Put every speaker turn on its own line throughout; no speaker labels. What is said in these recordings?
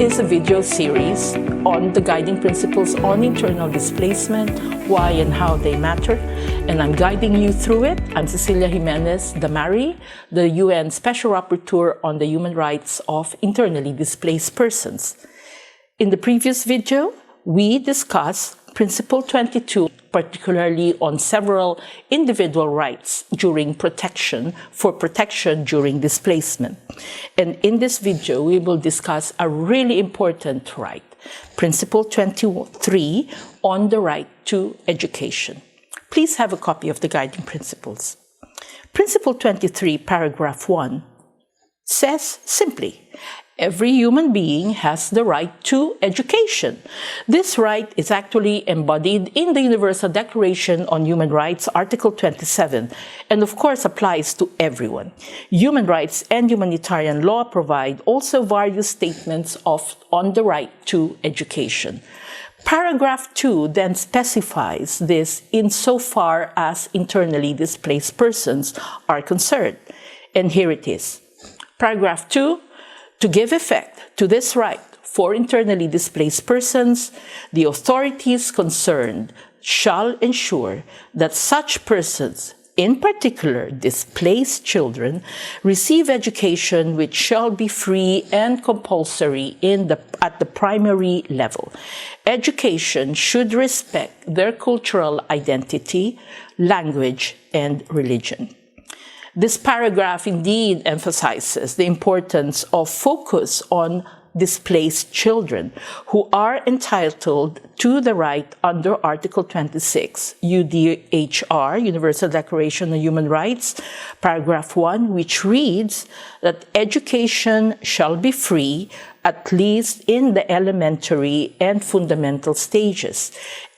is a video series on the guiding principles on internal displacement, why and how they matter, and I'm guiding you through it. I'm Cecilia Jimenez-Damary, the UN Special Rapporteur on the Human Rights of Internally Displaced Persons. In the previous video, we discussed Principle 22, particularly on several individual rights during protection during displacement. And in this video, we will discuss a really important right, Principle 23, on the right to education. Please have a copy of the guiding principles. Principle 23, paragraph 1, says simply, every human being has the right to education. This right is actually embodied in the Universal Declaration on Human Rights, Article 27, and of course applies to everyone. Human rights and humanitarian law provide also various statements on the right to education. Paragraph 2 then specifies this insofar as internally displaced persons are concerned. And here it is. Paragraph 2, to give effect to this right for internally displaced persons, the authorities concerned shall ensure that such persons, in particular displaced children, receive education which shall be free and compulsory at the primary level. Education should respect their cultural identity, language, and religion. This paragraph indeed emphasizes the importance of focus on displaced children who are entitled to the right under Article 26, UDHR, Universal Declaration on Human Rights, paragraph 1, which reads that education shall be free at least in the elementary and fundamental stages.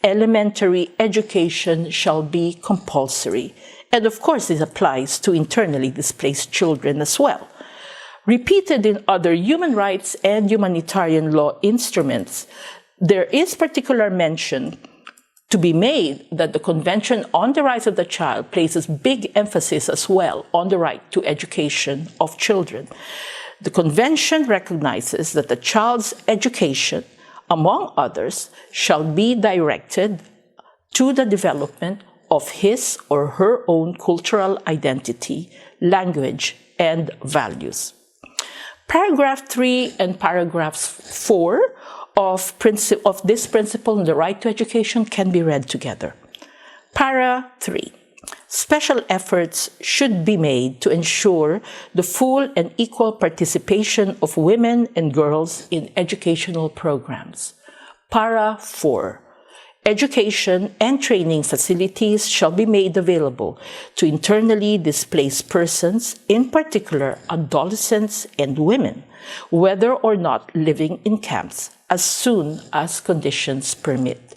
Elementary education shall be compulsory. And of course, this applies to internally displaced children as well. Repeated in other human rights and humanitarian law instruments, there is particular mention to be made that the Convention on the Rights of the Child places big emphasis as well on the right to education of children. The Convention recognizes that the child's education, among others, shall be directed to the development of his or her own cultural identity, language, and values. Paragraph 3 and paragraph 4 of this principle on the right to education can be read together. Para 3. Special efforts should be made to ensure the full and equal participation of women and girls in educational programs. Para 4. Education and training facilities shall be made available to internally displaced persons, in particular adolescents and women, whether or not living in camps, as soon as conditions permit.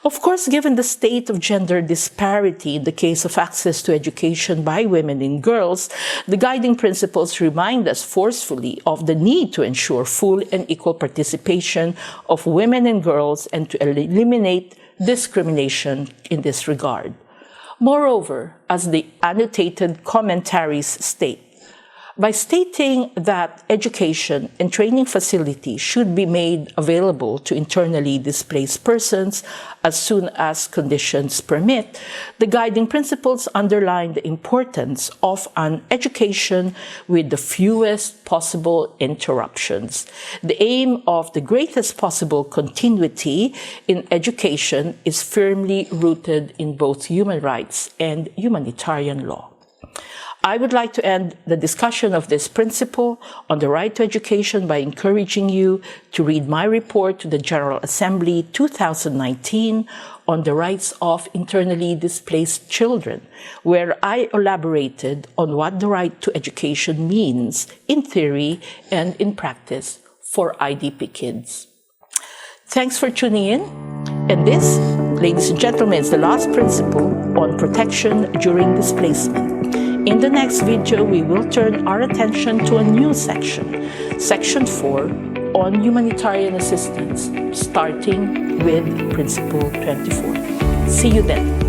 Of course, given the state of gender disparity in the case of access to education by women and girls, the guiding principles remind us forcefully of the need to ensure full and equal participation of women and girls and to eliminate discrimination in this regard. Moreover, as the annotated commentaries state, by stating that education and training facilities should be made available to internally displaced persons as soon as conditions permit, the guiding principles underline the importance of an education with the fewest possible interruptions. The aim of the greatest possible continuity in education is firmly rooted in both human rights and humanitarian law. I would like to end the discussion of this principle on the right to education by encouraging you to read my report to the General Assembly 2019 on the rights of internally displaced children, where I elaborated on what the right to education means in theory and in practice for IDP kids. Thanks for tuning in. And this, ladies and gentlemen, is the last principle on protection during displacement. In the next video, we will turn our attention to a new section, Section 4, on humanitarian assistance, starting with Principle 24. See you then.